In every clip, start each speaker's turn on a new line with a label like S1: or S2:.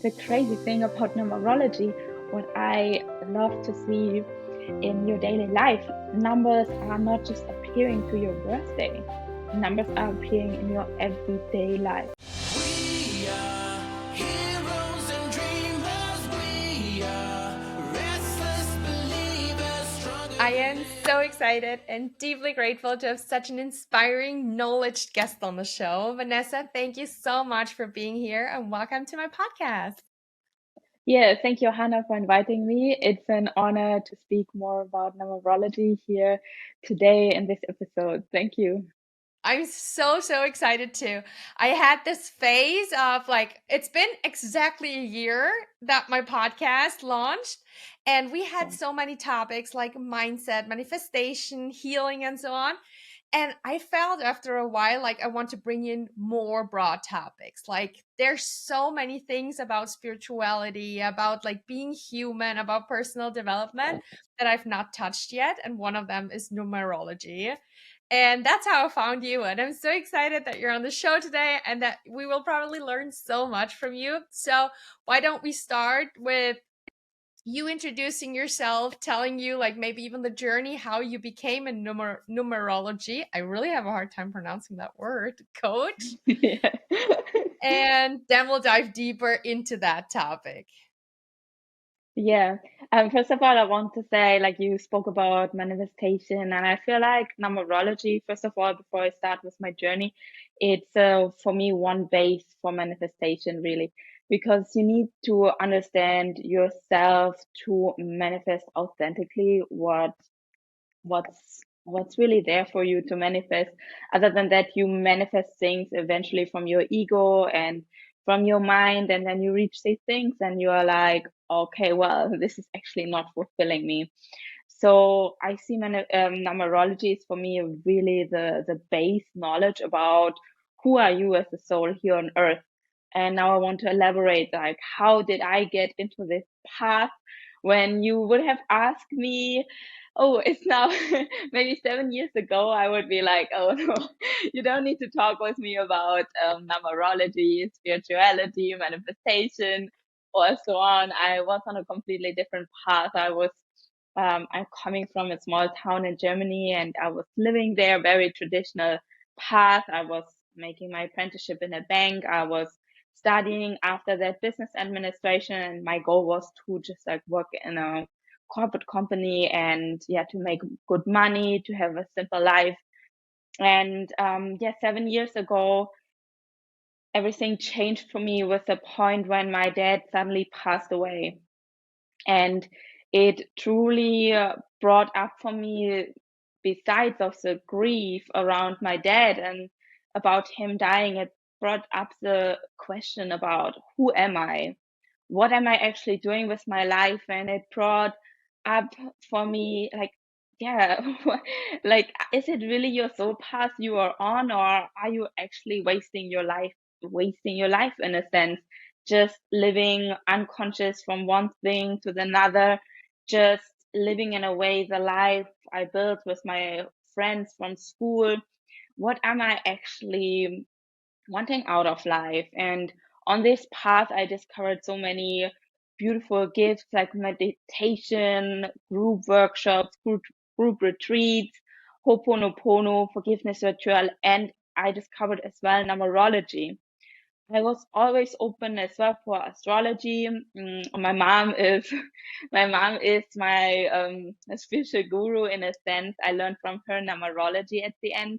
S1: the crazy thing about numerology, what I love to see in your daily life, numbers are not just appearing to your birthday. Numbers are appearing in your everyday life.
S2: We are heroes and dreamers. We are restless believers, strong.
S3: I am so excited and deeply grateful to have such an inspiring, knowledge guest on the show. Vanessa, thank you so much for being here and welcome to my podcast.
S1: Yeah, thank you, Hannah, for inviting me. It's an honor to speak more about numerology here today in this episode. Thank you.
S3: I'm so excited too. I had this phase of like, it's been exactly a year that my podcast launched, and we had
S1: Wow.
S3: so many topics like mindset, manifestation, healing, and so on. And I felt after a while like I want to bring in more broad topics. Like, there's so many things about spirituality, about like being human, about personal development that I've not touched yet. And one of them is numerology. And that's how I found you. And I'm so excited that you're on the show today and that we will probably learn so much from you. So, why don't we start with you introducing yourself, telling you like maybe even the journey, how you became a numerology. I really have a hard time pronouncing that word, coach.
S1: Yeah.
S3: And then we'll dive deeper into that topic.
S1: Yeah. First of all, I want to say, like you spoke about manifestation, and I feel like numerology, first of all, before I start with my journey, it's for me one base for manifestation, really, because you need to understand yourself to manifest authentically what's really there for you to manifest. Other than that, you manifest things eventually from your ego and from your mind, and then you reach these things and you are like, okay, well, this is actually not fulfilling me. So I see numerology is for me really the base knowledge about who are you as a soul here on earth. And now I want to elaborate, like, how did I get into this path? When you would have asked me, oh, it's now maybe 7 years ago, I would be like, oh no, you don't need to talk with me about numerology, spirituality, manifestation, or so on. I was on a completely different path. I'm coming from a small town in Germany, and I was living there, very traditional path. I was making my apprenticeship in a bank. I was studying after that business administration, and my goal was to just like work in a corporate company and yeah, to make good money, to have a simple life. And yeah, 7 years ago, everything changed for me with the point when my dad suddenly passed away. And it truly brought up for me, besides of the grief around my dad and about him dying, it brought up the question about who am I? What am I actually doing with my life? And it brought up for me, like, yeah, like, is it really your soul path you are on, or are you actually wasting your life in a sense, just living unconscious from one thing to another, just living in a way the life I built with my friends from school? What am I actually wanting out of life? And on this path, I discovered so many beautiful gifts like meditation, group workshops, group retreats, Ho'oponopono, forgiveness ritual, and I discovered as well numerology. I was always open as well for astrology. My mom is my mom is my spiritual guru in a sense. I learned from her numerology at the end,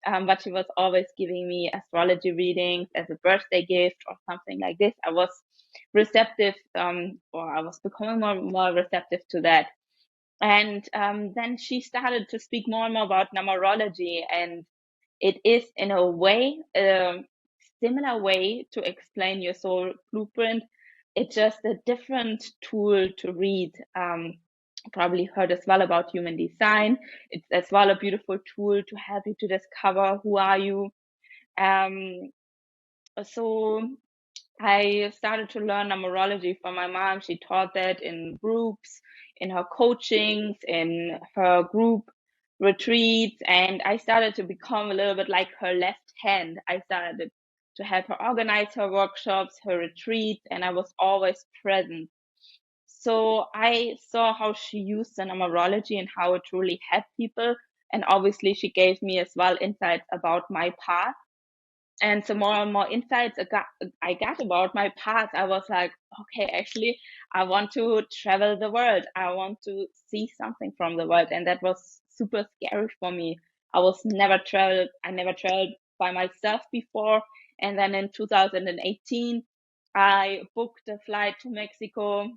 S1: but she was always giving me astrology readings as a birthday gift or something like this. I was receptive, or I was becoming more receptive to that. And then she started to speak more and more about numerology, and it is in a way a similar way to explain your soul blueprint. It's just a different tool to read. Probably heard as well about human design. It's as well a beautiful tool to help you to discover who are you. Um, so I started to learn numerology from my mom. She taught that in groups, in her coachings, in her group retreats, and I started to become a little bit like her left hand. I started to help her organize her workshops, her retreats, and I was always present. So I saw how she used the numerology and how it really helped people. And obviously, she gave me as well insights about my path. And the more and more insights I got about my path, I was like, okay, actually, I want to travel the world. I want to see something from the world. And that was super scary for me. I never traveled by myself before. And then in 2018, I booked a flight to Mexico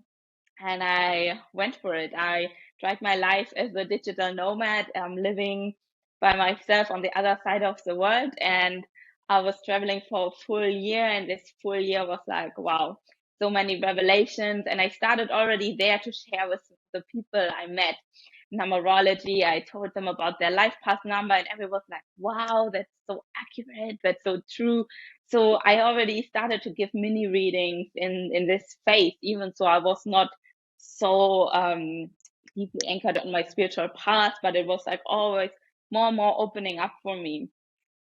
S1: and I went for it. I tried my life as a digital nomad, living by myself on the other side of the world. And I was traveling for a full year, and this full year was like, wow, so many revelations. And I started already there to share with the people I met numerology. I told them about their life path number, and everyone was like, wow, that's so accurate, that's so true. So I already started to give mini readings in this phase, even so I was not so deeply anchored on my spiritual path, but it was like always more and more opening up for me.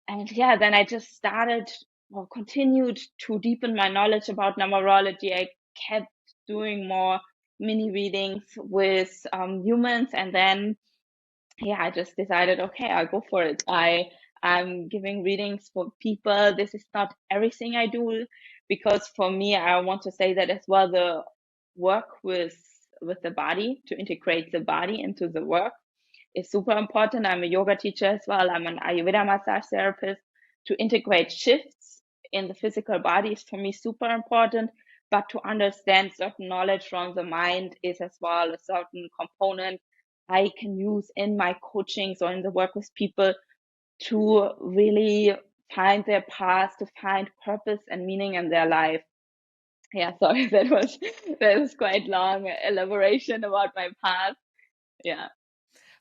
S1: And yeah, then I just started or continued to deepen my knowledge about numerology. I kept doing more mini readings with humans, and then yeah, I just decided, okay, I'll go for it. I'm giving readings for people. This is not everything I do, because for me, I want to say that as well, the work with the body, to integrate the body into the work, is super important. I'm a yoga teacher as well. I'm an Ayurveda massage therapist. To integrate shifts in the physical body is for me super important. But to understand certain knowledge from the mind is as well a certain component I can use in my coachings or in the work with people to really find their path, to find purpose and meaning in their life. Yeah, sorry, that was quite long elaboration about my path. Yeah.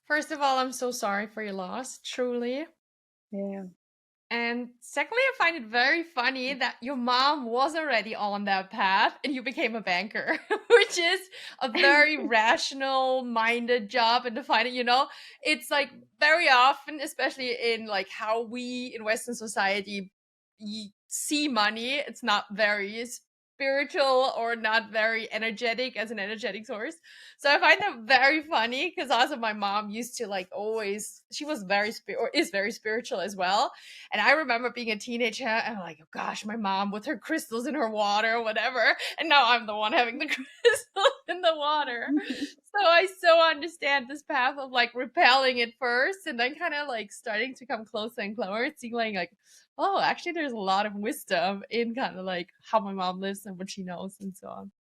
S3: First of all, I'm so sorry for your loss, truly.
S1: Yeah.
S3: And secondly, I find it very funny that your mom was already on that path and you became a banker, which is a very rational minded job and defining, it's like very often, especially in like how we in Western society see money, it's not very spiritual or not very energetic as an energetic source. So I find that very funny because also my mom used to like always, she was very or is very spiritual as well. And I remember being a teenager and I'm like, oh gosh, my mom with her crystals in her water or whatever. And now I'm the one having the crystals in the water. So I so understand this path of like repelling it first and then kind of like starting to come closer and closer, seeing like, oh, actually there's a lot of wisdom in kind of like how my mom lives and what she knows and so on.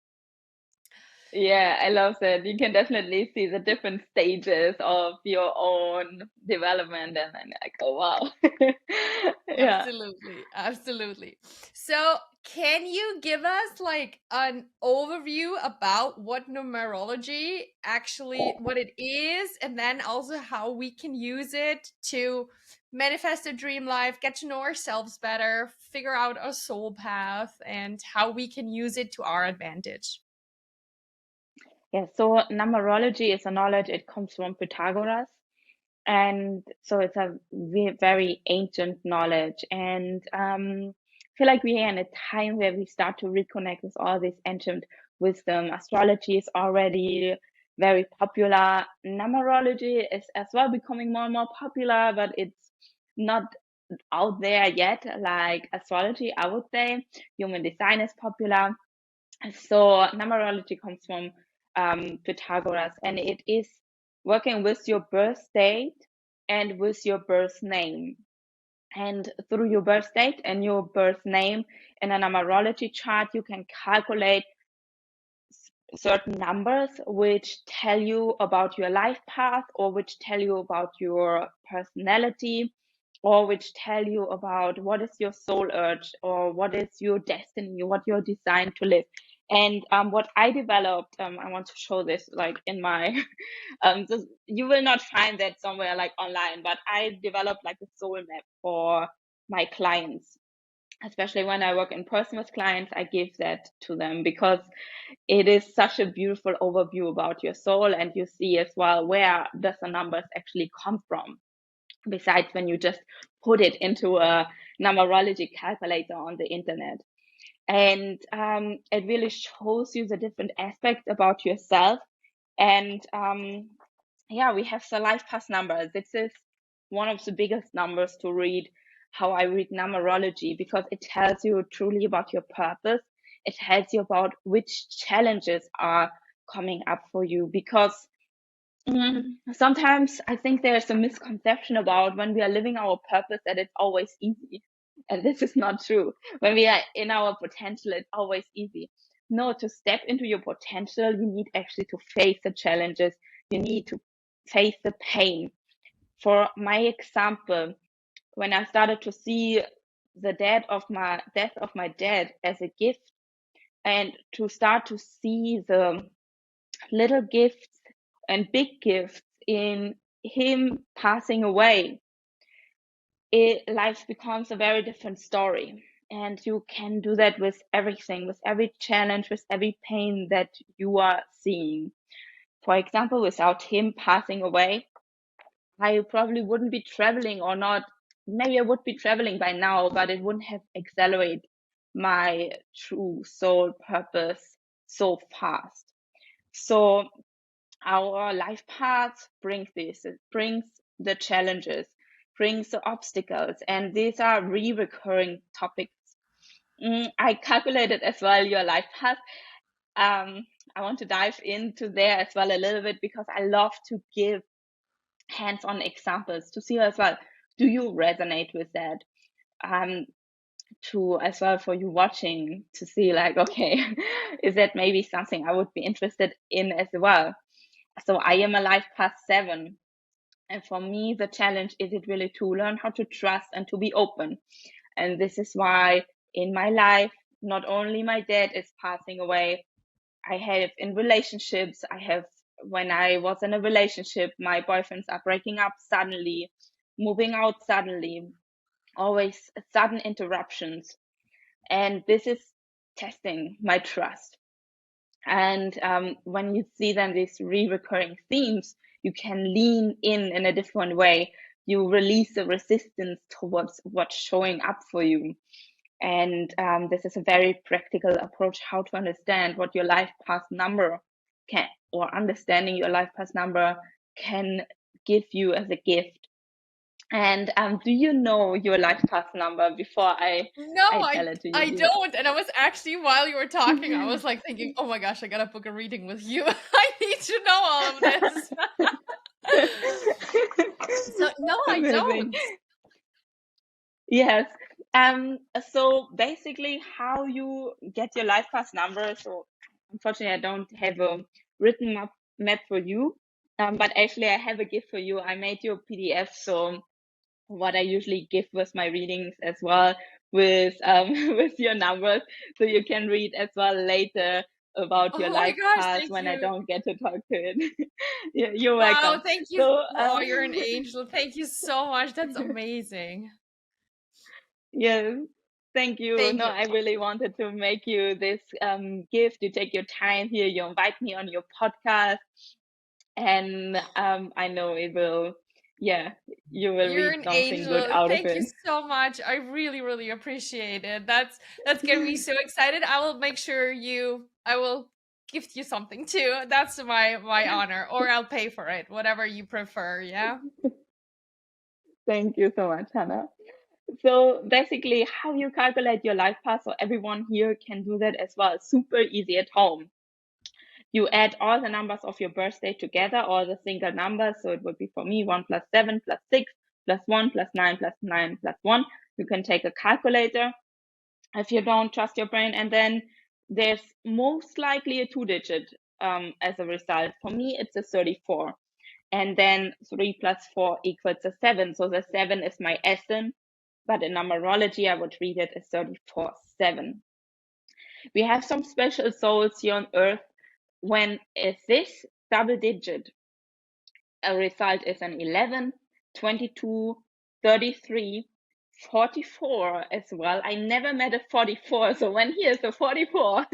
S1: Yeah, I love that. You can definitely see the different stages of your own development, and then like, oh wow. Yeah.
S3: Absolutely, absolutely. So, can you give us like an overview about what numerology actually what it is and then also how we can use it to manifest a dream life, get to know ourselves better, figure out our soul path and how we can use it to our advantage?
S1: Yeah, so numerology is a knowledge, it comes from Pythagoras. And so it's a very ancient knowledge. And I feel like we are in a time where we start to reconnect with all this ancient wisdom. Astrology is already very popular. Numerology is as well becoming more and more popular, but it's not out there yet like astrology, I would say. Human design is popular. So numerology comes from Pythagoras, and it is working with your birth date and with your birth name. And through your birth date and your birth name in a numerology chart, you can calculate certain numbers which tell you about your life path, or which tell you about your personality, or which tell you about what is your soul urge, or what is your destiny, what you're designed to live. And what I developed, I want to show this like in my you will not find that somewhere like online, but I developed like a soul map for my clients. Especially when I work in person with clients, I give that to them because it is such a beautiful overview about your soul, and you see as well where does the numbers actually come from. besides when you just put it into a numerology calculator on the internet. And it really shows you the different aspects about yourself. And yeah, we have the life path number. This is one of the biggest numbers to read, how I read numerology, because it tells you truly about your purpose. It tells you about which challenges are coming up for you. Because sometimes I think there's a misconception about when we are living our purpose that it's always easy. And this is not true. When we are in our potential, it's always easy. No, to step into your potential, you need actually to face the challenges. You need to face the pain. For my example, when I started to see the death of my dad as a gift, and to start to see the little gifts and big gifts in him passing away, life becomes a very different story. And you can do that with everything, with every challenge, with every pain that you are seeing. For example, without him passing away, I probably wouldn't be traveling, or not. Maybe I would be traveling by now, but it wouldn't have accelerated my true soul purpose so fast. So our life path brings this, it brings the challenges, brings the obstacles, and these are recurring topics. I calculated as well your life path. I want to dive into there as well a little bit, because I love to give hands-on examples to see as well, do you resonate with that? To as well for you watching, to see like, okay, is that maybe something I would be interested in as well? So I am a life path 7. And for me, the challenge is it really to learn how to trust and to be open. And this is why in my life, not only my dad is passing away, I have in relationships, when I was in a relationship, my boyfriends are breaking up suddenly, moving out suddenly, always sudden interruptions. And this is testing my trust. And when you see then these recurring themes, you can lean in a different way. You release the resistance towards what's showing up for you. And this is a very practical approach how to understand what your life path number can, or understanding your life path number can give you as a gift. And do you know your life path number before
S3: No,
S1: I
S3: I
S1: tell it to
S3: I
S1: you?
S3: don't. And I was actually, while you were talking, I was like thinking, oh my gosh, I gotta book a reading with you. I need to know all of this. So no, I
S1: Amazing.
S3: don't.
S1: Yes. So basically, how you get your life path number. So unfortunately, I don't have a written map for you. But actually, I have a gift for you. I made you a PDF. So what I usually give with my readings as well, with with your numbers, so you can read as well later about your
S3: Oh my
S1: life
S3: gosh,
S1: path
S3: thank
S1: when I
S3: you.
S1: don't get to talk to it. You're
S3: Wow,
S1: welcome.
S3: thank you.
S1: So
S3: Oh, you're an angel. Thank you so much. That's amazing.
S1: yes, thank you.
S3: Thank
S1: No,
S3: you.
S1: I really wanted to make you this gift. You take your time here, you invite me on your podcast, and I know it will, yeah, you will
S3: You're
S1: read
S3: an
S1: something good
S3: angel.
S1: out of
S3: Thank you
S1: it.
S3: so much. I really, really appreciate it. That's getting me so excited. I will make sure I will gift you something too. That's my honor. Or I'll pay for it. Whatever you prefer, yeah?
S1: Thank you so much, Hannah. So basically, how you calculate your life path, so everyone here can do that as well. Super easy at home. You add all the numbers of your birthday together, all the single numbers. So it would be for me 1 plus 7 plus 6 plus 1 plus 9 plus 9 plus 1. You can take a calculator if you don't trust your brain. And then there's most likely a 2-digit as a result. For me, it's a 34. And then 3 plus 4 equals a 7. So the 7 is my essence. But in numerology, I would read it as 34/7. We have some special souls here on Earth when this double digit, a result is an 11, 22, 33, 44 as well. I never met a 44. So when here's a 44,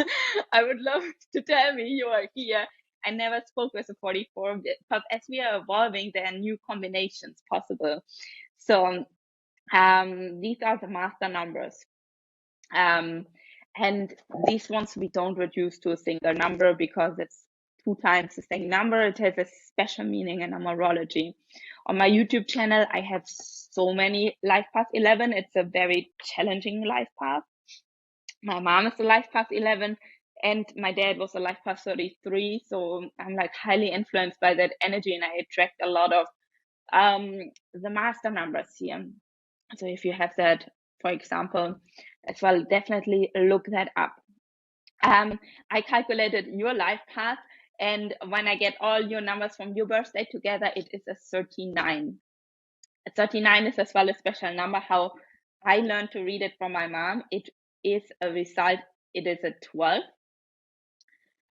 S1: I would love to tell me you are here. I never spoke with a 44 because as we are evolving, there are new combinations possible. So these are the master numbers. And these ones we don't reduce to a single number because it's 2 times the same number. It has a special meaning in numerology. On my YouTube channel, I have so many life path 11. It's a very challenging life path. My mom is a life path 11 and my dad was a life path 33. So I'm like highly influenced by that energy and I attract a lot of the master numbers here. So if you have that, for example, as well, definitely look that up. I calculated your life path, and when I get all your numbers from your birthday together, it is a 39. 39 is as well a special number. How I learned to read it from my mom, it is a result, it is a 12.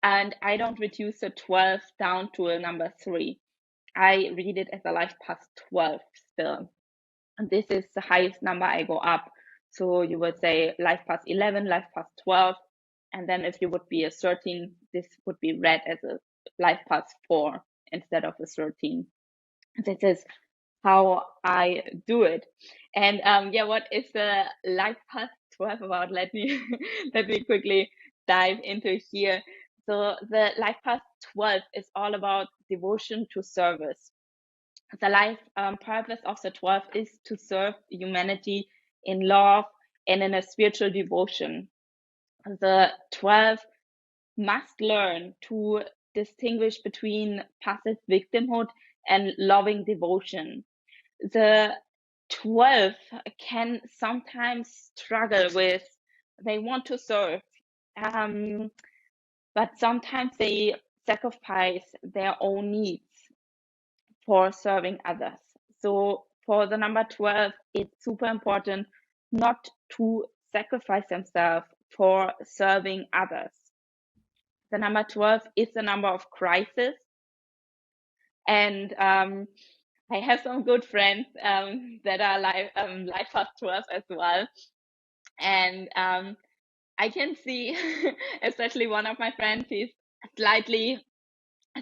S1: And I don't reduce a 12 down to a number 3. I read it as a life path 12 still. And this is the highest number I go up. So you would say life path 11, life path 12. And then if you would be a 13, this would be read as a life path 4 instead of a 13. This is how I do it. And yeah, what is the life path 12 about? Let me let me quickly dive into here. So the life path 12 is all about devotion to service. The life purpose of the 12 is to serve humanity in love and in a spiritual devotion. The 12 must learn to distinguish between passive victimhood and loving devotion. The 12 can sometimes struggle with, they want to serve, but sometimes they sacrifice their own needs for serving others. So for the number 12, it's super important not to sacrifice themselves for serving others. The number 12 is the number of crisis. And I have some good friends that are life path 12 as well. And I can see, especially one of my friends, he's slightly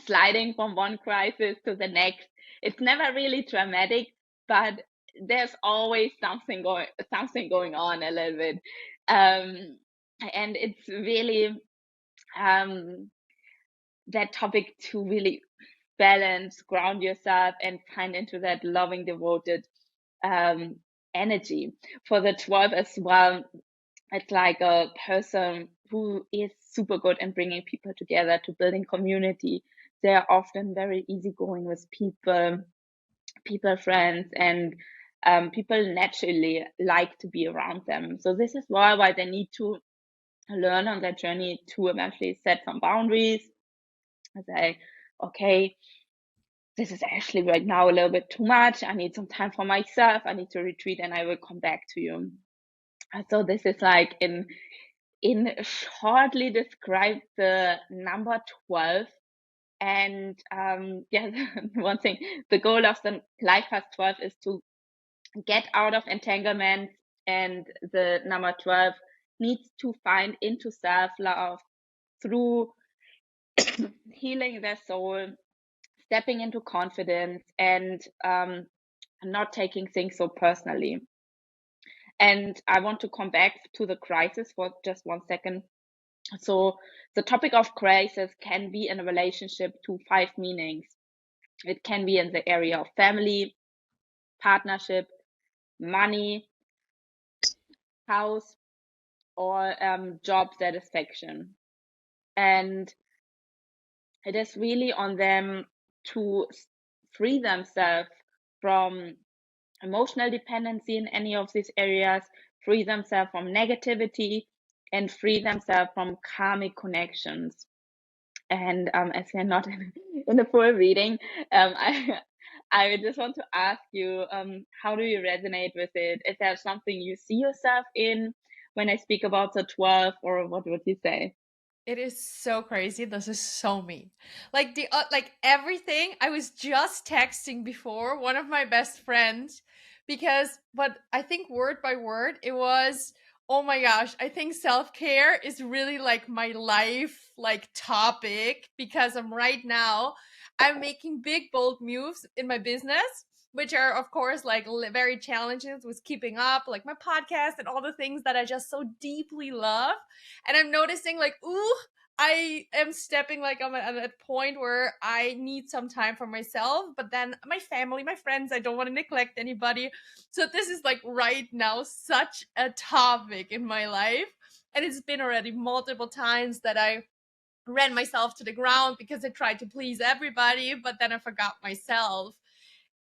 S1: sliding from one crisis to the next. It's never really dramatic, but there's always something going on a little bit. And it's really that topic to really balance, ground yourself, and find into that loving, devoted energy. For the 12 as well, it's like a person who is super good in bringing people together, to building community. They're often very easygoing with people friends, and people naturally like to be around them. So this is why they need to learn on their journey to eventually set some boundaries and say, okay, this is actually right now a little bit too much. I need some time for myself. I need to retreat and I will come back to you. So this is like in shortly describe the number 12. And yeah, one thing, the goal of the life path 12 is to get out of entanglement, and the number 12 needs to find into self-love through healing their soul, stepping into confidence, and not taking things so personally. And I want to come back to the crisis for just 1 second. So the topic of crisis can be in a relationship to 5 meanings. It can be in the area of family, partnership, money, house, or job satisfaction. And it is really on them to free themselves from emotional dependency in any of these areas, free themselves from negativity, and free themselves from karmic connections. And as we're not in a full reading, I just want to ask you, how do you resonate with it? Is there something you see yourself in when I speak about the 12, or what would you say?
S3: It is so crazy. This is so me. Like like everything. I was just texting before one of my best friends because, but I think word by word, it was Oh my gosh, I think self-care is really like my life like topic because I'm making big bold moves in my business, which are of course like very challenging with keeping up like my podcast and all the things that I just so deeply love. And I'm noticing like, ooh, I am stepping like I'm at a point where I need some time for myself, but then my family, my friends, I don't want to neglect anybody. So this is like right now such a topic in my life. And it's been already multiple times that I ran myself to the ground because I tried to please everybody, but then I forgot myself.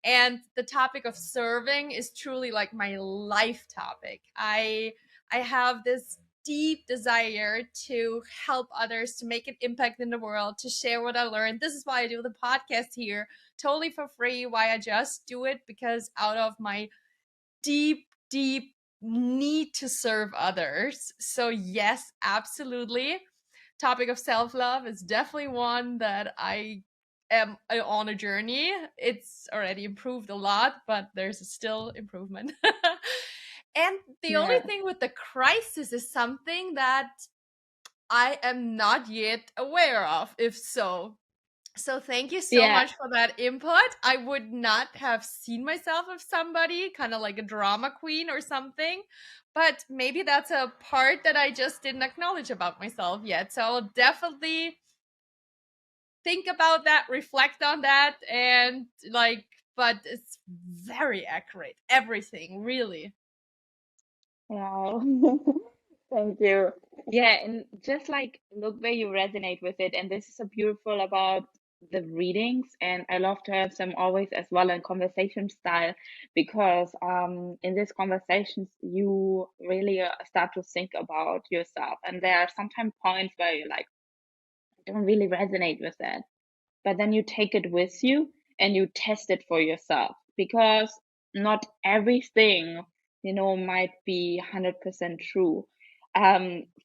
S3: And the topic of serving is truly like my life topic. I have this deep desire to help others, to make an impact in the world, to share what I learned. This is why I do the podcast here, totally for free, why I just do it because out of my deep need to serve others. So yes, absolutely. Topic of self-love is definitely one that I am on a journey. It's already improved a lot, but there's still improvement. And the only
S1: Yeah.
S3: thing with the crisis is something that I am not yet aware of, if so. So thank you so
S1: Yeah.
S3: much for that input. I would not have seen myself as somebody kind of like a drama queen or something, but maybe that's a part that I just didn't acknowledge about myself yet. So I'll definitely think about that, reflect on that, and like, but it's very accurate. Everything, really.
S1: Wow. Thank you. Yeah, and just like look where you resonate with it. And this is so beautiful about the readings. And I love to have them always as well in conversation style because in these conversations you really start to think about yourself. And there are sometimes points where you're like, I don't really resonate with that, but then you take it with you and you test it for yourself because not everything might be 100% true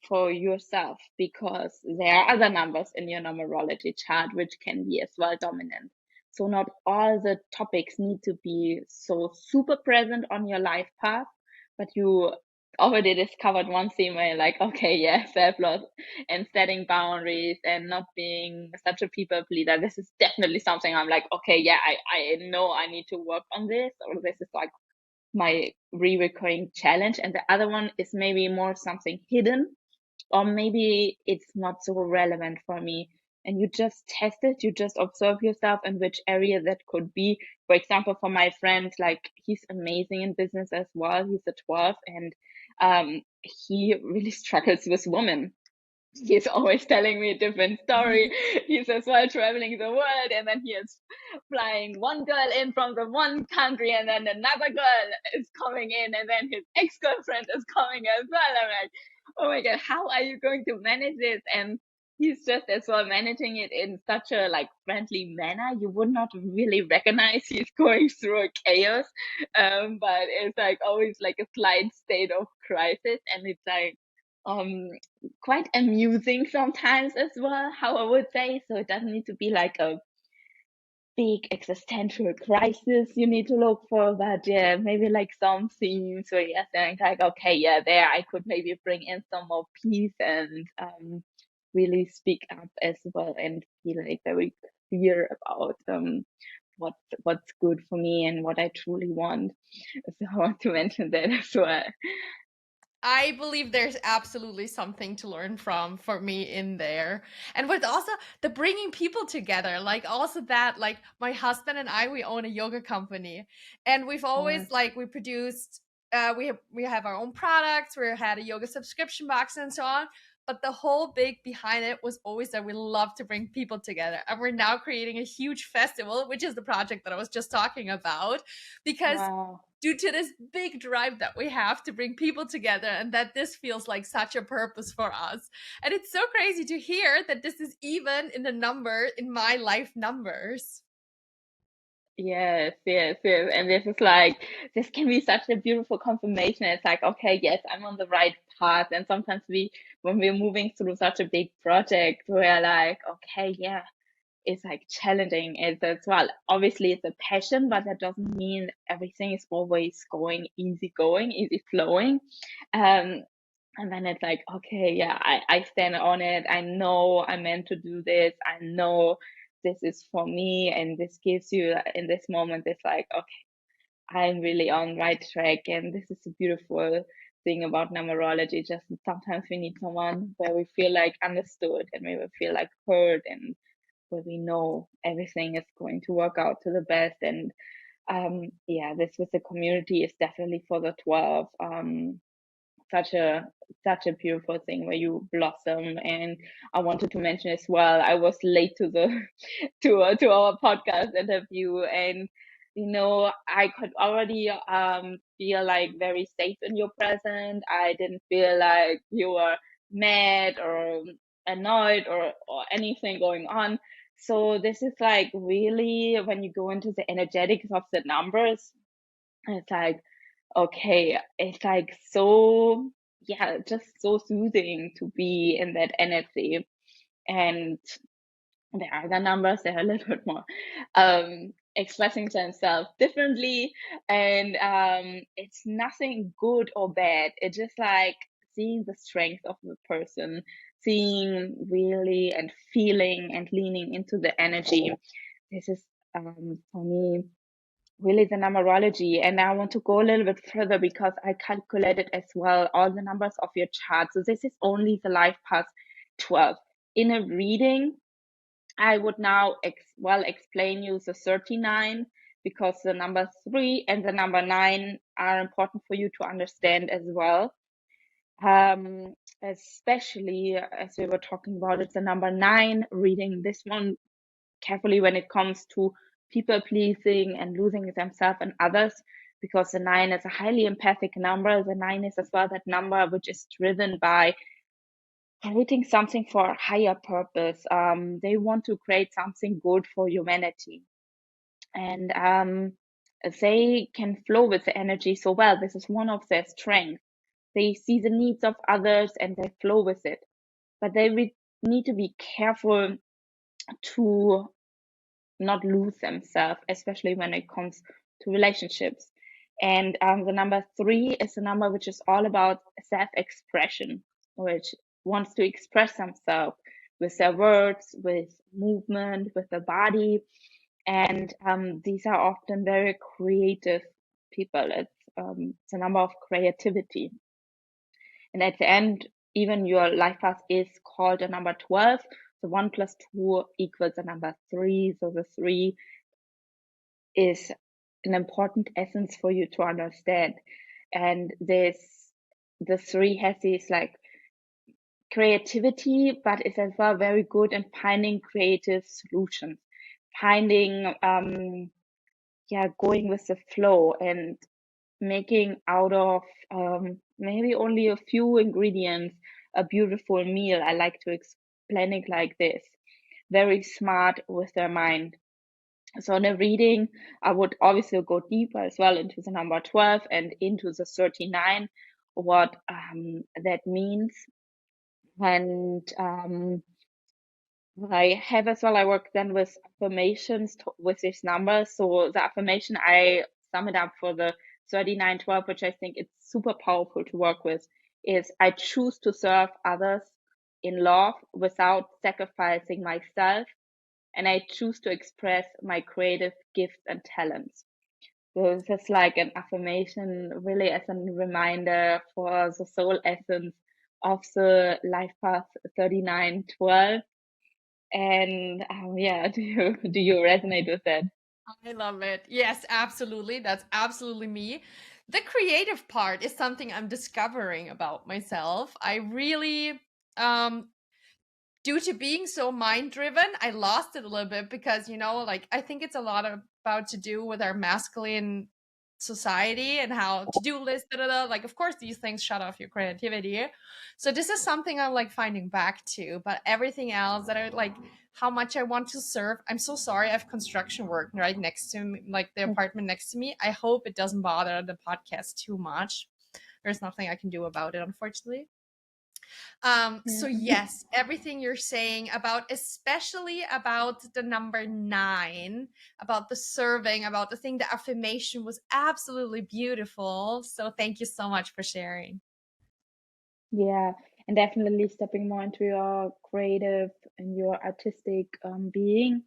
S1: for yourself because there are other numbers in your numerology chart which can be as well dominant. So not all the topics need to be so super present on your life path, but you already discovered one theme where you're like, okay, yeah, self-love and setting boundaries and not being such a people pleaser. This is definitely something I'm like, okay, yeah, I know I need to work on this, or this is like my recurring challenge. And the other one is maybe more something hidden, or maybe it's not so relevant for me. And you just test it, you just observe yourself in which area that could be. For example, for my friend, like he's amazing in business as well. He's a 12 and he really struggles with women. He's always telling me a different story. He's as well traveling the world, and then he is flying one girl in from the one country, and then another girl is coming in, and then his ex girlfriend is coming as well. I'm like, oh my god, how are you going to manage this? And he's just as well managing it in such a like friendly manner. You would not really recognize he's going through a chaos, but it's like always like a slight state of crisis, and it's like um quite amusing sometimes as well, how I would say. So it doesn't need to be like a big existential crisis you need to look for, but yeah, maybe like some themes where you think like, okay, yeah, there I could maybe bring in some more peace and really speak up as well and be like very clear about what what's good for me and what I truly want. So I want to mention that as well.
S3: I believe there's absolutely something to learn from for me in there. And with also the bringing people together, like also that, like my husband and I, we own a yoga company and we've always like, we produced, we have our own products, we had a yoga subscription box and so on. But the whole big behind it was always that we love to bring people together. And we're now creating a huge festival, which is the project that I was just talking about, because
S1: Wow.
S3: due to this big drive that we have to bring people together and that this feels like such a purpose for us. And it's so crazy to hear that this is even in the number in my life numbers.
S1: Yes, yes, yes. And this is like, this can be such a beautiful confirmation. It's like, okay, yes, I'm on the right path. And sometimes when we're moving through such a big project, we're like, okay, yeah, it's like challenging it as well. Obviously, it's a passion, but that doesn't mean everything is always going, easy flowing. Um, And then it's like, okay, yeah, I stand on it. I know I'm meant to do this. I know this is for me. And this gives you, in this moment, it's like, okay, I'm really on right track. And this is a beautiful thing about numerology. Just sometimes we need someone where we feel like understood and we will feel like heard, and where we know everything is going to work out to the best. And yeah, this with the community is definitely for the 12. Such a such a beautiful thing where you blossom. And I wanted to mention as well, I was late to the to our podcast interview, and I could already feel like very safe in your presence. I didn't feel like you were mad or annoyed or anything going on. So this is like really when you go into the energetics of the numbers, it's like, okay, it's like so, yeah, just so soothing to be in that energy. And the other numbers, they're a little bit more expressing themselves differently. And it's nothing good or bad. It's just like seeing the strength of the person, seeing really and feeling and leaning into the energy. This is for me really the numerology. And I want to go a little bit further because I calculated as well all the numbers of your chart. So this is only the life path 12. In a reading, I would now explain you the 39, because the number 3 and the number 9 are important for you to understand as well. Especially as we were talking about it, the number 9, reading this one carefully when it comes to people pleasing and losing themselves and others, because the 9 is a highly empathic number. The 9 is as well that number which is driven by creating something for a higher purpose. They want to create something good for humanity, and they can flow with the energy so well. This is one of their strengths. They see the needs of others and they flow with it, but they need to be careful to not lose themselves, especially when it comes to relationships. And the number 3 is a number which is all about self-expression, which wants to express themselves with their words, with movement, with the body. And these are often very creative people. It's a number of creativity. And at the end, even your life path is called a number 12. So 1 plus 2 equals a number 3. So the 3 is an important essence for you to understand. And the 3 has this like creativity, but is as well very good in finding creative solutions, finding going with the flow and making out of maybe only a few ingredients a beautiful meal. I like to explain it like this: very smart with their mind. So in a reading, I would obviously go deeper as well into the number 12 and into the 39, what that means. And I have as well, I work then with affirmations with these numbers. So the affirmation, I sum it up for the 3912, which I think it's super powerful to work with, is I choose to serve others in love without sacrificing myself, and I choose to express my creative gifts and talents. So it's just like an affirmation, really as a reminder for the soul essence of the life path 3912. And yeah, do you resonate with that?
S3: I love it. Yes, absolutely. That's absolutely me. The creative part is something I'm discovering about myself. I really due to being so mind driven, I lost it a little bit because, like I think it's a lot about to do with our masculine society and how to do lists, da, da, da. Like, of course, these things shut off your creativity. So this is something I'm like finding back to, but everything else that I like, how much I want to serve. I'm so sorry. I have construction work right next to me, like the apartment next to me. I hope it doesn't bother the podcast too much. There's nothing I can do about it, unfortunately. So
S1: Mhm.
S3: yes, everything you're saying about, especially about the number 9, about the serving, about the thing, the affirmation was absolutely beautiful. So thank you so much for sharing.
S1: Yeah, and definitely stepping more into your creative and your artistic being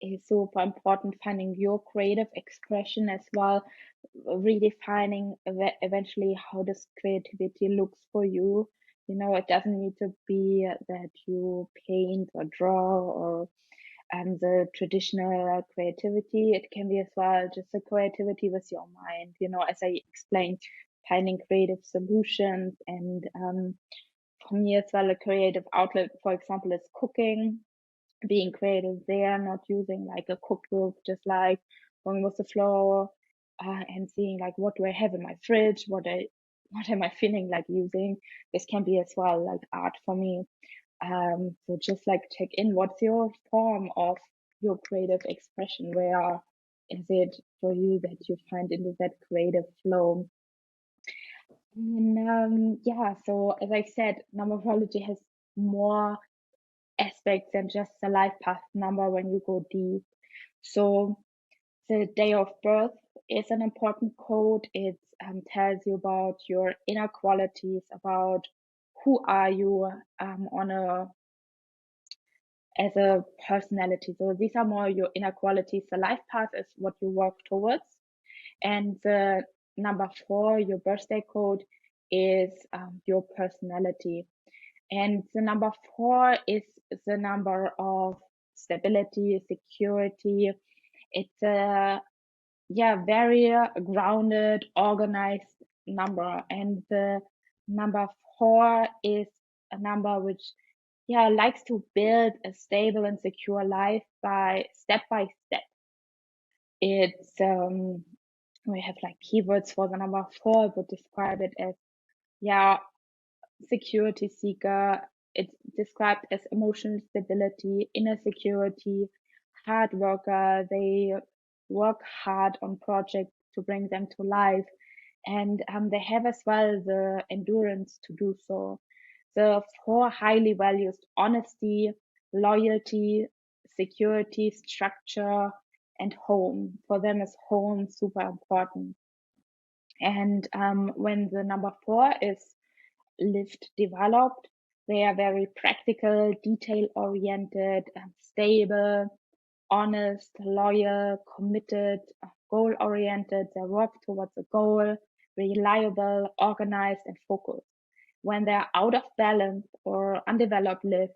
S1: is super important. Finding your creative expression as well, redefining eventually how this creativity looks for you. You know, it doesn't need to be that you paint or draw or the traditional creativity. It can be as well just a creativity with your mind. You know, as I explained, finding creative solutions and for me as well, a creative outlet, for example, is cooking, being creative there, not using like a cookbook, just like going with the flow, and seeing like what do I have in my fridge, what am I feeling like using. This can be as well like art for me. So just like check in, what's your form of your creative expression? Where is it for you that you find into that creative flow? And yeah, so as I said, numerology has more aspects than just the life path number when you go deep. So the day of birth is an important code. It tells you about your inner qualities, about who are you on a as a personality. So these are more your inner qualities. The life path is what you work towards, and the number 4, your birthday code, is your personality. And the number 4 is the number of stability, security. It's a very grounded, organized number. And the number 4 is a number which likes to build a stable and secure life by step. It's we have like keywords for the number 4. I would describe it as yeah security seeker. It's described as emotional stability, inner security, hard worker. They work hard on projects to bring them to life. And they have as well the endurance to do so. The 4 highly values honesty, loyalty, security, structure, and home. For them is home super important. And when the number 4 is lived, developed. They are very practical, detail oriented, stable, honest, loyal, committed, goal oriented. They work towards a goal, reliable, organized, and focused. When they're out of balance or undeveloped live,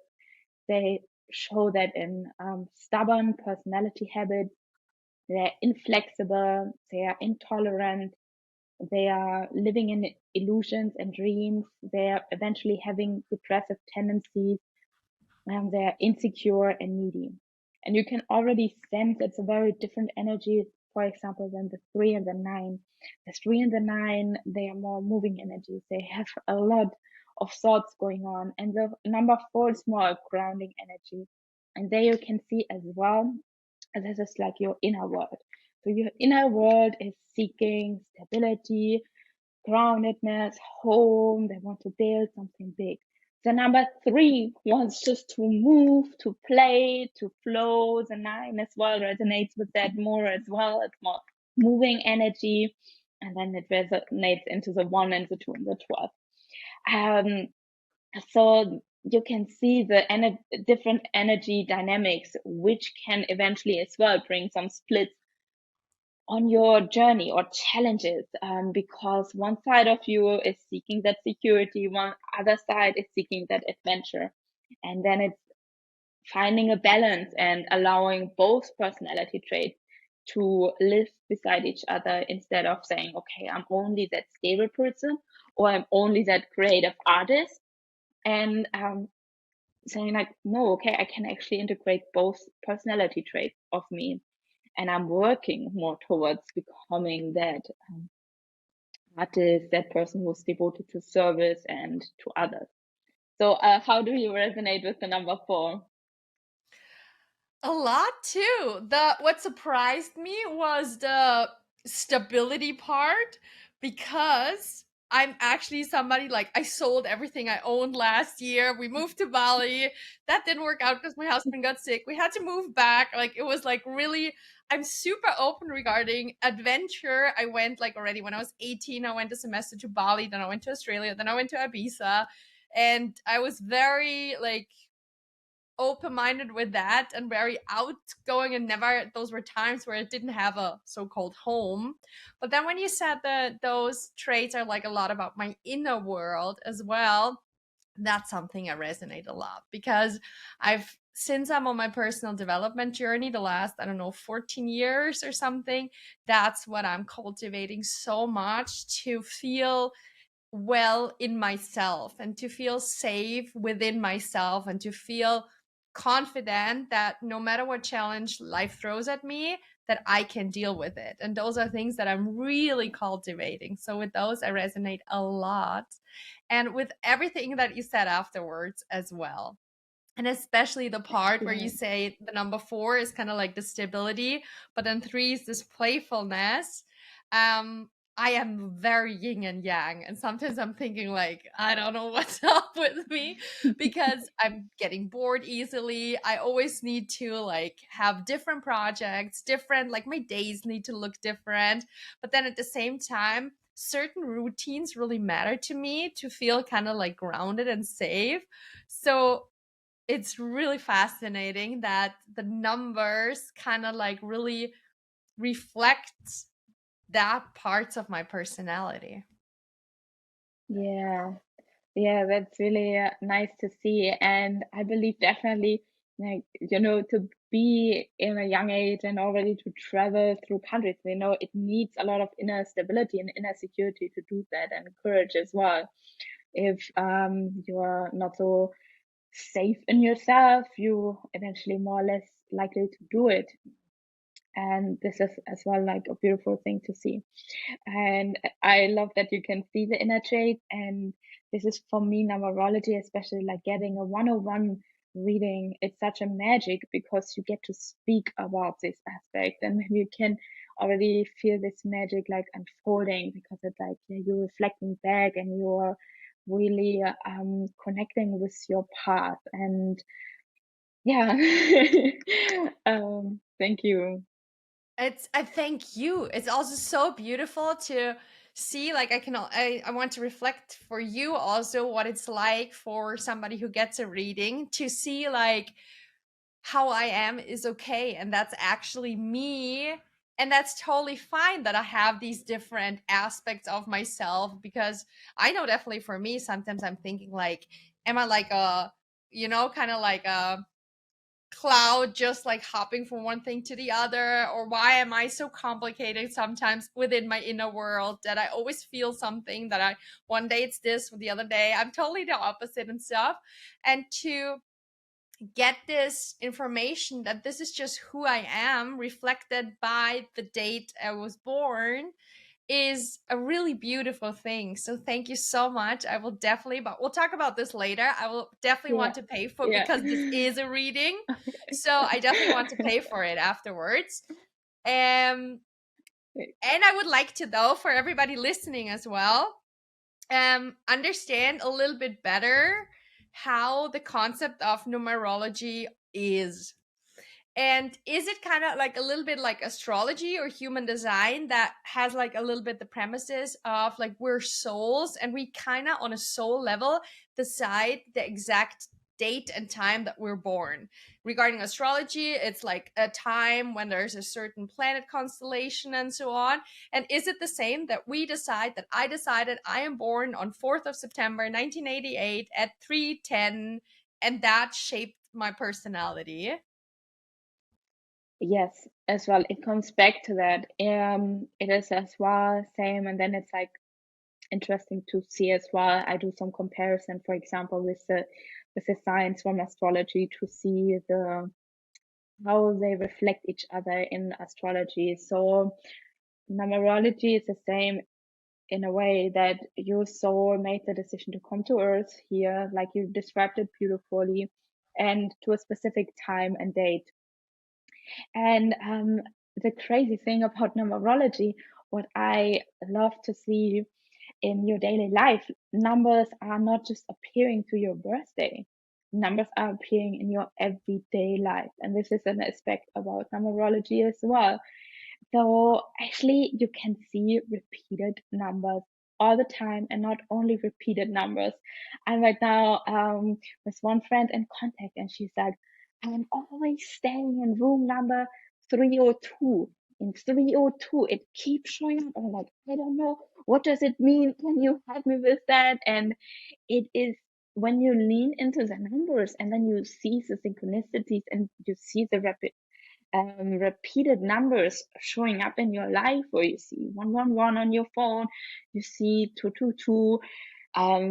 S1: they show that in stubborn personality habits. They're inflexible, they are intolerant, they are living in illusions and dreams. They are eventually having depressive tendencies. They are insecure and needy. And you can already sense it's a very different energy, for example, than the 3 and the 9. The 3 and the 9, they are more moving energies. They have a lot of thoughts going on. And the number 4 is more a grounding energy. And there you can see as well, this is like your inner world. So your inner world is seeking stability, groundedness, home. They want to build something big. The number 3 wants just to move, to play, to flow. The 9 as well resonates with that more as well. It's more moving energy. And then it resonates into the 1 and the 2 and the 12. So you can see the different energy dynamics, which can eventually as well bring some splits on your journey or challenges, because one side of you is seeking that security, one other side is seeking that adventure. And then it's finding a balance and allowing both personality traits to live beside each other instead of saying, okay, I'm only that stable person or I'm only that creative artist. And saying like, no, okay, I can actually integrate both personality traits of me, and I'm working more towards becoming that artist, that person who's devoted to service and to others. So, how do you resonate with the number 4?
S3: A lot too. The what surprised me was the stability part, because I'm actually somebody like I sold everything I owned last year. We moved to Bali. That didn't work out because my husband got sick. We had to move back. Like it was like really, I'm super open regarding adventure. I went like already when I was 18, I went a semester to Bali, then I went to Australia, then I went to Ibiza. And I was very like open-minded with that and very outgoing, and never those were times where I didn't have a so-called home. But then when you said that those traits are like a lot about my inner world as well, that's something I resonate a lot, because I've since I'm on my personal development journey the last, I don't know, 14 years or something, that's what I'm cultivating so much, to feel well in myself and to feel safe within myself and to feel confident that no matter what challenge life throws at me, that I can deal with it. And those are things that I'm really cultivating. So with those I resonate a lot, and with everything that you said afterwards as well. And especially the part where you
S1: Excellent.
S3: say the number 4 is kind of like the stability, but then 3 is this playfulness. Um, I am very yin and yang, and sometimes I'm thinking like, I don't know what's up with me, because I'm getting bored easily. I always need to like have different projects, different, like my days need to look different. But then at the same time, certain routines really matter to me to feel kind of like grounded and safe. So it's really fascinating that the numbers kind of like really reflect that parts of my personality.
S1: Yeah. Yeah, that's really nice to see. And I believe definitely, like, to be in a young age and already to travel through countries, it needs a lot of inner stability and inner security to do that, and courage as well. If you are not so safe in yourself, you eventually more or less likely to do it. And this is as well like a beautiful thing to see. And I love that you can see the inner trait. And this is for me numerology, especially like getting a 101 reading. It's such a magic because you get to speak about this aspect, and maybe you can already feel this magic like unfolding, because it's like, yeah, you're reflecting back and you're really connecting with your path. And yeah, thank you.
S3: It's I thank you. It's also so beautiful to see, like I want to reflect for you also what it's like for somebody who gets a reading to see like how I am is okay, and that's actually me. And that's totally fine that I have these different aspects of myself, because I know definitely for me sometimes I'm thinking like, am I like a, kind of like a cloud just like hopping from one thing to the other, or why am I so complicated sometimes within my inner world that I always feel something that I one day it's this, the other day I'm totally the opposite and stuff. And to get this information that this is just who I am, reflected by the date I was born, is a really beautiful thing. So thank you so much. I will definitely, but we'll talk about this later. I will definitely
S1: Yeah,
S3: want to pay for,
S1: yeah.
S3: because this is a reading. So I definitely want to pay for it afterwards. Um, and I would like to, though, for everybody listening as well, understand a little bit better how the concept of numerology is. And is it kind of like a little bit like astrology or human design, that has like a little bit the premises of like we're souls, and we kind of on a soul level decide the exact date and time that we're born? Regarding astrology, it's like a time when there's a certain planet constellation and so on. And is it the same that we decide, that I decided I am born on 4th of September 1988 at 3:10, and that shaped my personality?
S1: Yes, as well. It comes back to that. It is as well same, and then it's like interesting to see as well. I do some comparison, for example, with the science from astrology, to see the how they reflect each other in astrology. So numerology is the same in a way that your soul made the decision to come to Earth here, like you described it beautifully, and to a specific time and date. And the crazy thing about numerology, what I love to see, in your daily life. Numbers are not just appearing to your birthday. Numbers are appearing in your everyday life. And this is an aspect about numerology as well. So actually you can see repeated numbers all the time, and not only repeated numbers. I'm right now with one friend in contact, and she's like, I'm always staying in room number 302. In 302, it keeps showing up. I'm like, I don't know. What does it mean? Can you help me with that? And it is when you lean into the numbers and then you see the synchronicities and you see the repeated numbers showing up in your life, where you see 111 on your phone, you see 222.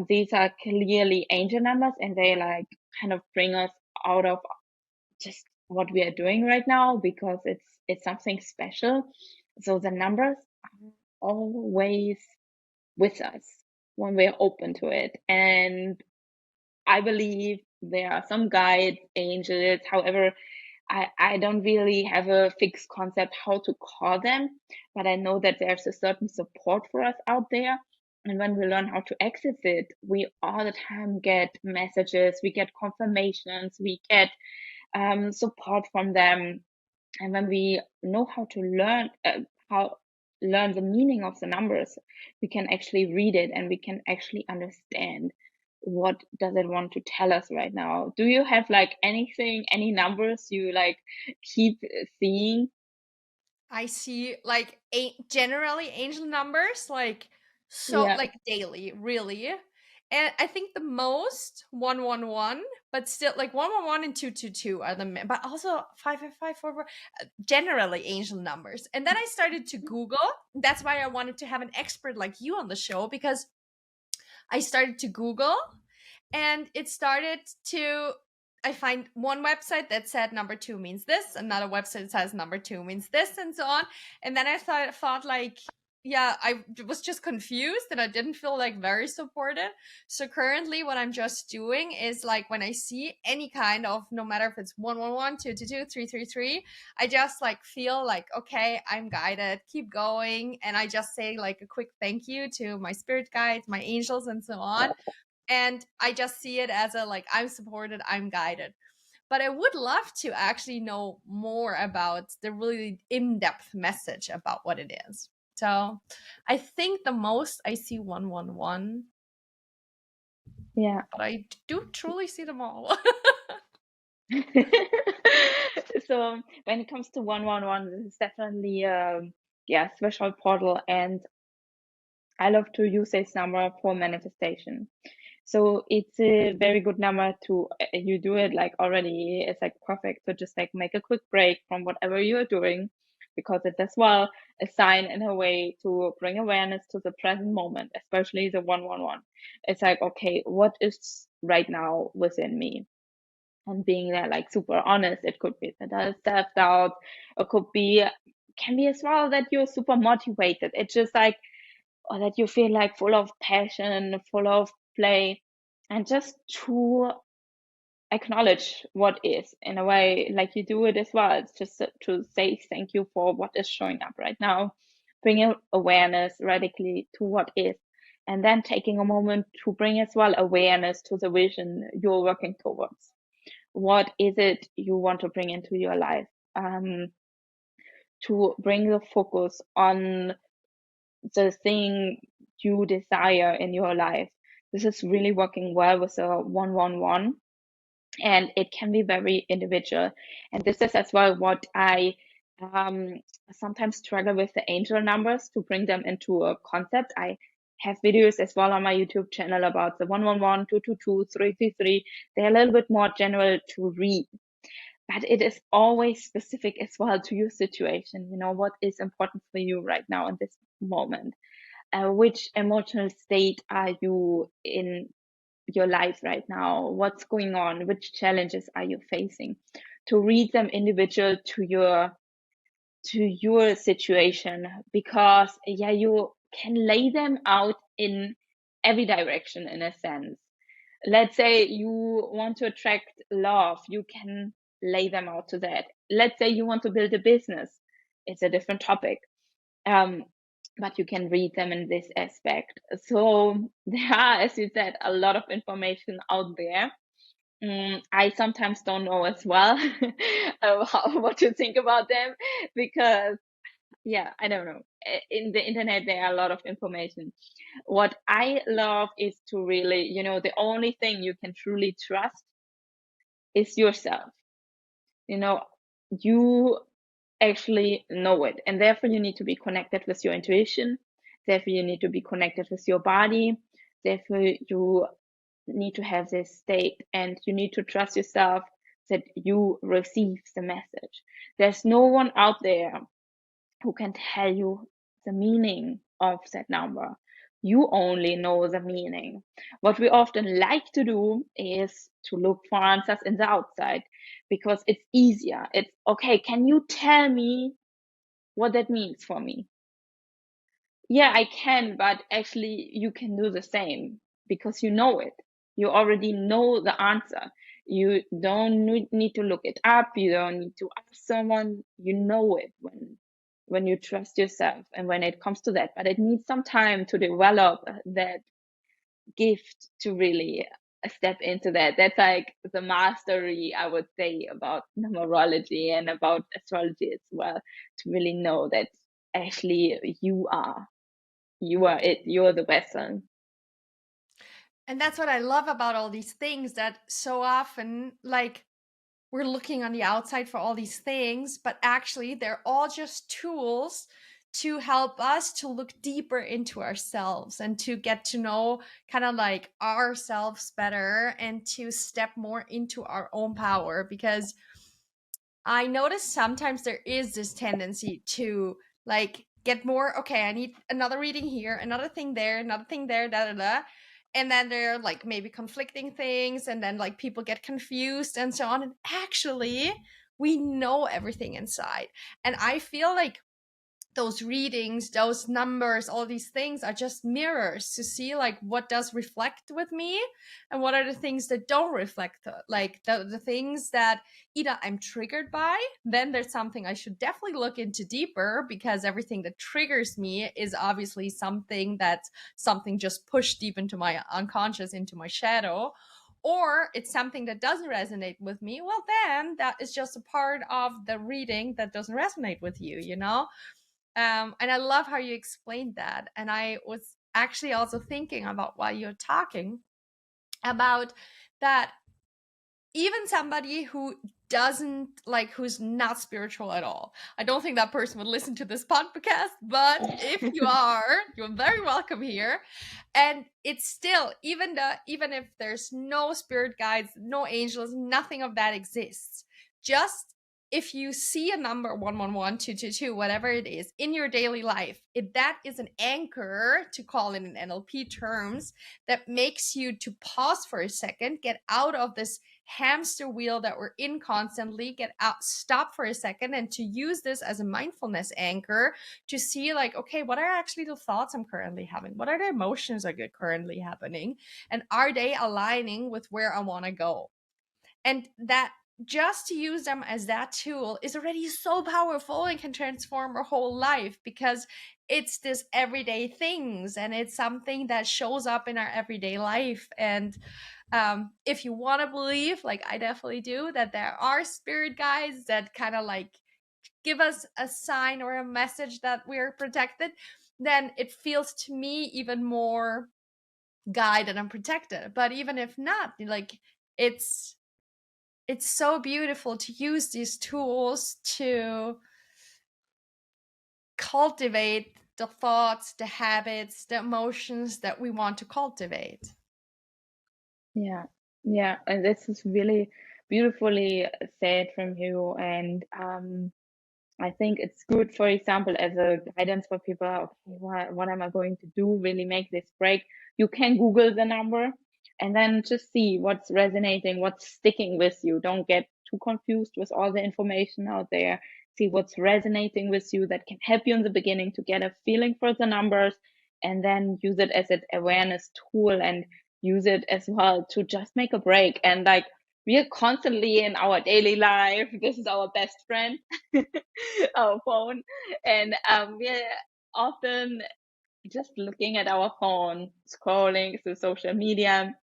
S1: These are clearly angel numbers, and they like kind of bring us out of just what we are doing right now, because it's something special. So the numbers are always with us when we're open to it. And I believe there are some guides, angels, however, I don't really have a fixed concept how to call them, but I know that there's a certain support for us out there. And when we learn how to access it, we all the time get messages, we get confirmations, we get support from them. And when we know how to learn the meaning of the numbers, we can actually read it and we can actually understand what does it want to tell us right now. Do you have like any numbers you like keep seeing?
S3: I see like generally angel numbers like so
S1: Yeah,
S3: like daily, really. And I think the most 111, but still like 111 and 222 are but also 555 generally angel numbers. And then I started to Google. That's why I wanted to have an expert like you on the show, because I started to Google and it started to I find one website that said number 2 means this, another website that says number 2 means this, and so on. And then I thought like, yeah, I was just confused and I didn't feel like very supported. So currently what I'm just doing is like when I see any kind of, no matter if it's 111, 222, 333, I just like feel like, okay, I'm guided, keep going. And I just say like a quick thank you to my spirit guides, my angels, and so on. And I just see it as a like, I'm supported, I'm guided. But I would love to actually know more about the really in-depth message about what it is. So I think the most I see 111,
S1: yeah.
S3: but I do truly see them all.
S1: So when it comes to 111, this is definitely yeah, special portal, and I love to use this number for manifestation. So it's a very good number to you do it like already. It's like perfect to just like make a quick break from whatever you're doing, because it's as well a sign in a way to bring awareness to the present moment, especially the 111. It's like, okay, what is right now within me? And being there like super honest. It could be that self-doubt, it could be can be as well that you're super motivated. It's just like, or that you feel like full of passion, full of play, and just to acknowledge what is in a way like you do it as well. It's just to say thank you for what is showing up right now, bring awareness radically to what is, and then taking a moment to bring as well awareness to the vision you're working towards. What is it you want to bring into your life? To bring the focus on the thing you desire in your life. This is really working well with a 111, and it can be very individual. And this is as well what I um, sometimes struggle with the angel numbers to bring them into a concept. I have videos as well on my YouTube channel about the 111, 222, 333. They're a little bit more general to read, but it is always specific as well to your situation. You know, what is important for you right now in this moment? Which emotional state are you in your life right now? What's going on? Which challenges are you facing? To read them individual to your situation, because yeah, you can lay them out in every direction in a sense. Let's say you want to attract love, you can lay them out to that. Let's say you want to build a business, it's a different topic. but you can read them in this aspect. So there are, as you said, a lot of information out there. I sometimes don't know as well what to think about them, because yeah, I don't know. In the internet, there are a lot of information. What I love is to really, the only thing you can truly trust is yourself. You know, you actually know it, and therefore you need to be connected with your intuition. Therefore, you need to be connected with your body. Therefore, you need to have this state, and you need to trust yourself that you receive the message. There's no one out there who can tell you the meaning of that number. You only know the meaning. What we often like to do is to look for answers in the outside, because it's easier. It's okay, can you tell me what that means for me? Yeah, I can, but actually, you can do the same because you know it. You already know the answer. You don't need to look it up. You don't need to ask someone. You know it when you trust yourself and when it comes to that. But it needs some time to develop that gift to really step into that. That's like the mastery, I would say, about numerology and about astrology as well, to really know that actually you are it. You're the vessel.
S3: And that's what I love about all these things, that so often, like, we're looking on the outside for all these things, but actually they're all just tools to help us to look deeper into ourselves and to get to know kind of like ourselves better and to step more into our own power. Because I notice sometimes there is this tendency to like get more, okay, I need another reading here, another thing there, da da da. And then there are like maybe conflicting things, and then like people get confused and so on. And actually, we know everything inside. And I feel like those readings, those numbers, all these things are just mirrors to see like what does reflect with me and what are the things that don't reflect, like the things that either I'm triggered by, then there's something I should definitely look into deeper, because everything that triggers me is obviously something that's something just pushed deep into my unconscious, into my shadow. Or it's something that doesn't resonate with me, well then that is just a part of the reading that doesn't resonate with you, you know. And I love how you explained that. And I was actually also thinking about, while you're talking about that, even somebody who doesn't like, who's not spiritual at all, I don't think that person would listen to this podcast, but if you are, you're very welcome here. And it's still, even if there's no spirit guides, no angels, nothing of that exists, just if you see a number 111, 222, whatever it is in your daily life, that is an anchor, to call it in NLP terms, that makes you to pause for a second, get out of this hamster wheel that we're in constantly, get out, stop for a second, and to use this as a mindfulness anchor to see like, okay, what are actually the thoughts I'm currently having? What are the emotions that are currently happening? And are they aligning with where I want to go? And that, just to use them as that tool is already so powerful and can transform our whole life, because it's this everyday things and it's something that shows up in our everyday life. And if you want to believe, like I definitely do, that there are spirit guides that kind of like give us a sign or a message that we're protected, then it feels to me even more guided and protected. But even if not, like, it's so beautiful to use these tools to cultivate the thoughts, the habits, the emotions that we want to cultivate.
S1: Yeah, yeah, and this is really beautifully said from you. And I think it's good, for example, as a guidance for people. Okay, what am I going to do? Really make this break. You can Google the number and then just see what's resonating, what's sticking with you. Don't get too confused with all the information out there. See what's resonating with you that can help you in the beginning to get a feeling for the numbers, and then use it as an awareness tool, and use it as well to just make a break. And like, we are constantly in our daily life. This is our best friend, our phone, and often just looking at our phone, scrolling through social media,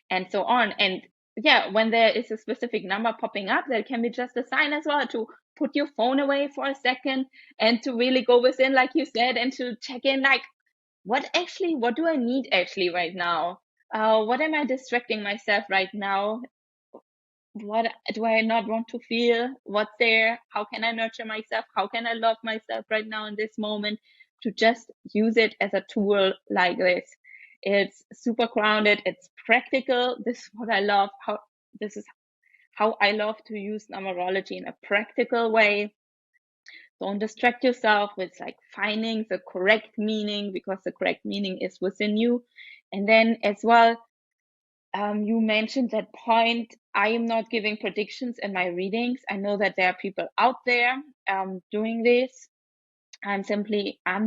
S1: and so on. And yeah, when there is a specific number popping up, that can be just a sign as well to put your phone away for a second and to really go within, like you said, and to check in, like, what do I need actually right now? What am I distracting myself right now? What do I not want to feel? What's there? How can I nurture myself? How can I love myself right now in this moment? To just use it as a tool like this. It's super grounded. It's practical. This is what I love. This is how I love to use numerology in a practical way. Don't distract yourself with like finding the correct meaning, because the correct meaning is within you. And then as well, you mentioned that point. I am not giving predictions in my readings. I know that there are people out there doing this. I'm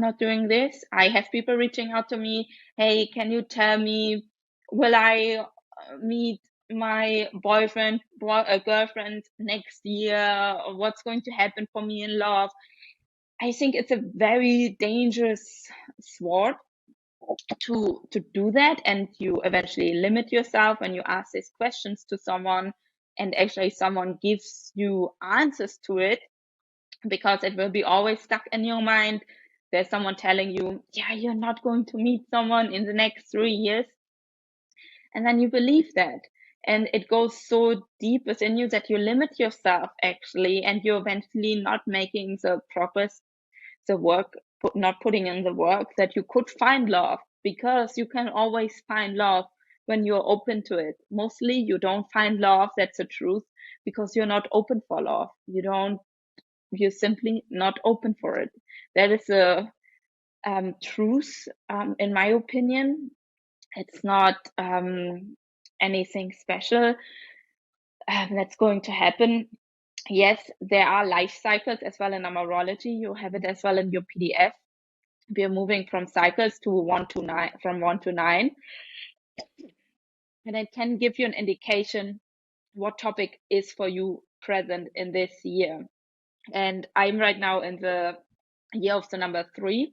S1: not doing this. I have people reaching out to me. Hey, can you tell me, will I meet my boyfriend, girlfriend next year? Or what's going to happen for me in love? I think it's a very dangerous sword to do that, and you eventually limit yourself when you ask these questions to someone, and actually someone gives you answers to it, because it will be always stuck in your mind. There's someone telling you, yeah, you're not going to meet someone in the next 3 years, and then you believe that, and it goes so deep within you that you limit yourself actually, and you're eventually not making the progress, the work, not putting in the work that you could find love, because you can always find love when you're open to it. Mostly you don't find love, that's the truth, because you're not open for love. You're simply not open for it. That is a truth, in my opinion. It's not anything special that's going to happen. Yes, there are life cycles as well in numerology. You have it as well in your PDF. We are moving from cycles to 1 to 9, from 1 to 9, and it can give you an indication what topic is for you present in this year. And I'm right now in the year of the number 3.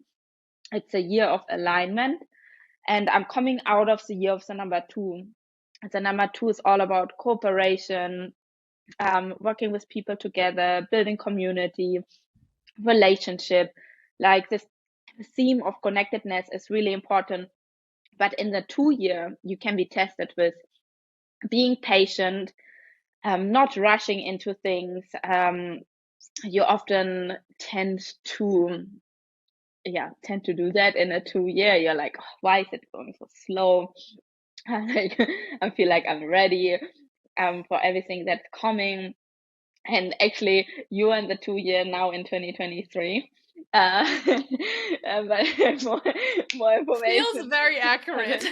S1: It's a year of alignment, and I'm coming out of the year of the number 2. The number 2 is all about cooperation, working with people together, building community, relationship. Like this theme of connectedness is really important. But in the 2 year, you can be tested with being patient, not rushing into things. You often tend to do that in a 2 year. You're like, oh, why is it going so slow? Like, I feel like I'm ready for everything that's coming. And actually, you are in the 2 year now in 2023. But more
S3: Feels
S1: information.
S3: very accurate.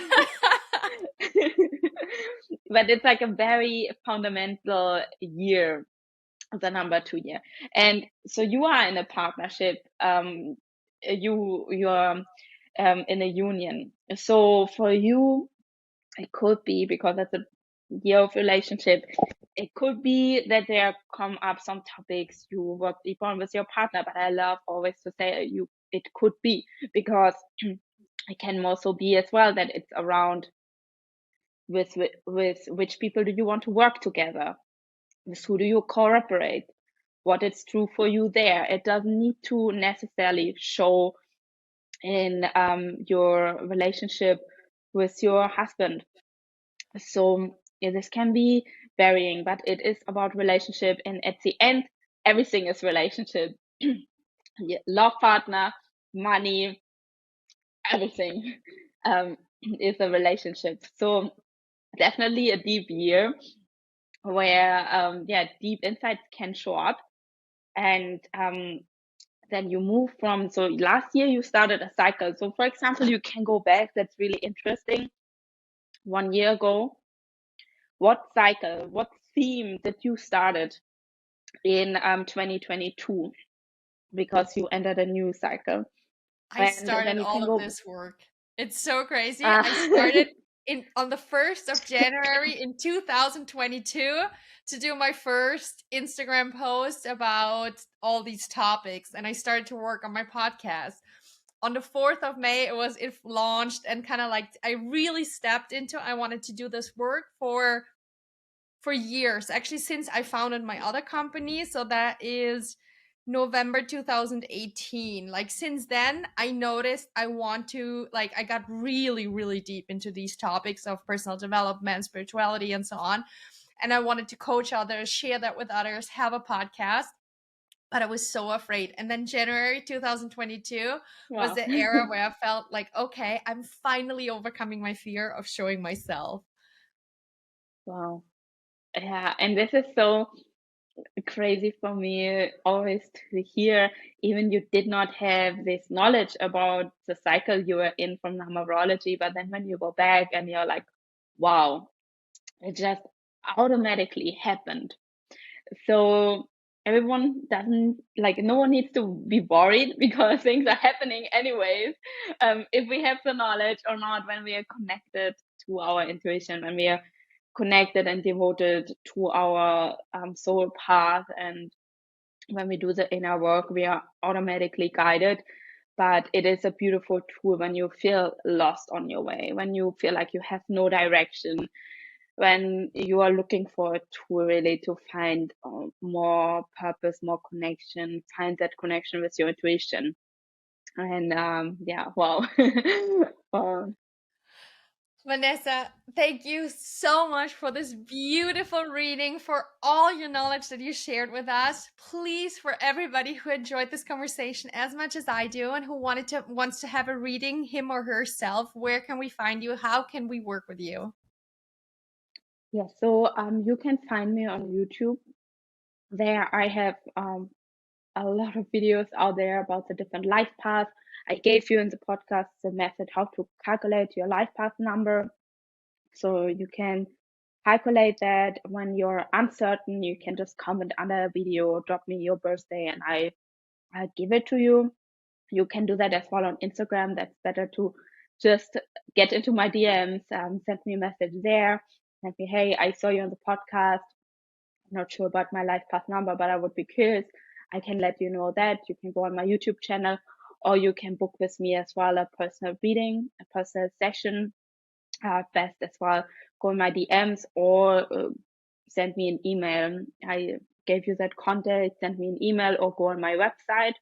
S1: But it's like a very fundamental year, the number 2 year. And so you are in a partnership. You're in a union. So for you, it could be, because that's a year of relationship, it could be that there come up some topics you work deeper on with your partner. But I love always to say it could be, because it can also be as well that it's around with which people do you want to work together, with who do you cooperate, what is true for you there. It doesn't need to necessarily show in your relationship with your husband. So yeah, this can be varying, but it is about relationship, and at the end, everything is relationship. Love partner, money, everything is a relationship. So definitely a deep year where deep insights can show up. And then you move from, so last year you started a cycle. So for example, you can go back, that's really interesting. 1 year ago, what cycle, what theme did you started in 2022, because you entered a new cycle?
S3: I
S1: And then
S3: started
S1: you
S3: all
S1: can
S3: of
S1: go
S3: this work. It's so crazy.
S1: uh,
S3: I started on the 1st of January in 2022 to do my first Instagram post about all these topics, and I started to work on my podcast. on the 4th of May, it launched, and kind of like I really stepped into, I wanted to do this work for years, actually, since I founded my other company. So that is November 2018. Like since then, I noticed I want to, like, I got really, really deep into these topics of personal development, spirituality, and so on. And I wanted to coach others, share that with others, have a podcast. But I was so afraid. And then January 2022 was
S1: Wow.
S3: the era where I felt like, okay, I'm finally overcoming my fear of showing myself.
S1: Wow. Yeah, and this is so crazy for me always to hear, even you did not have this knowledge about the cycle you were in from numerology, but then when you go back and you're like, wow, it just automatically happened. So everyone doesn't, like, no one needs to be worried because things are happening anyways. If we have the knowledge or not, when we are connected to our intuition, when we are connected and devoted to our soul path, and when we do the inner work, we are automatically guided. But it is a beautiful tool when you feel lost on your way, when you feel like you have no direction, when you are looking for a tool really to find more purpose, more connection, find that connection with your intuition. And yeah, wow. Wow.
S3: Vanessa, thank you so much for this beautiful reading, for all your knowledge that you shared with us. Please, for everybody who enjoyed this conversation as much as I do and who wants to have a reading, him or herself, where can we find you? How can we work with you?
S1: Yeah, so you can find me on YouTube. There I have a lot of videos out there about the different life paths. I gave you in the podcast the method how to calculate your life path number. So you can calculate that. When you're uncertain, you can just comment under a video, drop me your birthday, and I'll give it to you. You can do that as well on Instagram. That's better to just get into my DMs, send me a message there. Send me, hey, I saw you on the podcast. I'm not sure about my life path number, but I would be curious. I can let you know that. You can go on my YouTube channel, or you can book with me as well a personal reading, a personal session. Best as well, go in my DMs or send me an email. I gave you that contact, send me an email or go on my website.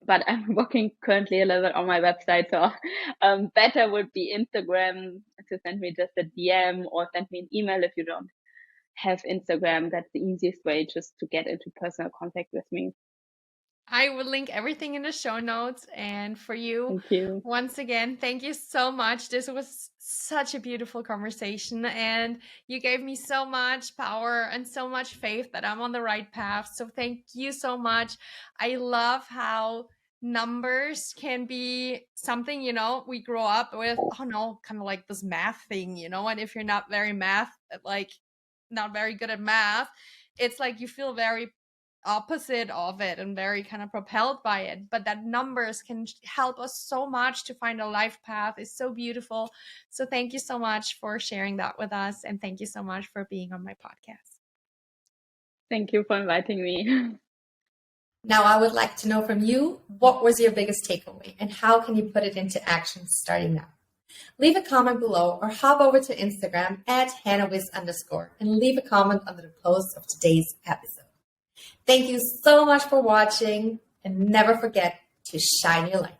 S1: But I'm working currently a little bit on my website, so better would be Instagram to send me just a DM or send me an email if you don't have Instagram. That's the easiest way just to get into personal contact with me.
S3: I will link everything in the show notes. And for you,
S1: Thank you.
S3: once again, thank you so much. This was such a beautiful conversation, and you gave me so much power and so much faith that I'm on the right path. So thank you so much. I love how numbers can be something, we grow up with, oh no, kind of like this math thing, and if you're not very not very good at math, it's like you feel very opposite of it and very kind of propelled by it, but that numbers can help us so much to find a life path is so beautiful. So thank you so much for sharing that with us, and thank you so much for being on my podcast.
S1: Thank you for inviting me.
S4: Now, I would like to know from you, what was your biggest takeaway and how can you put it into action starting now? Leave a comment below or hop over to Instagram at HannahWiz_ and leave a comment under the post of today's episode. Thank you so much for watching, and never forget to shine your light.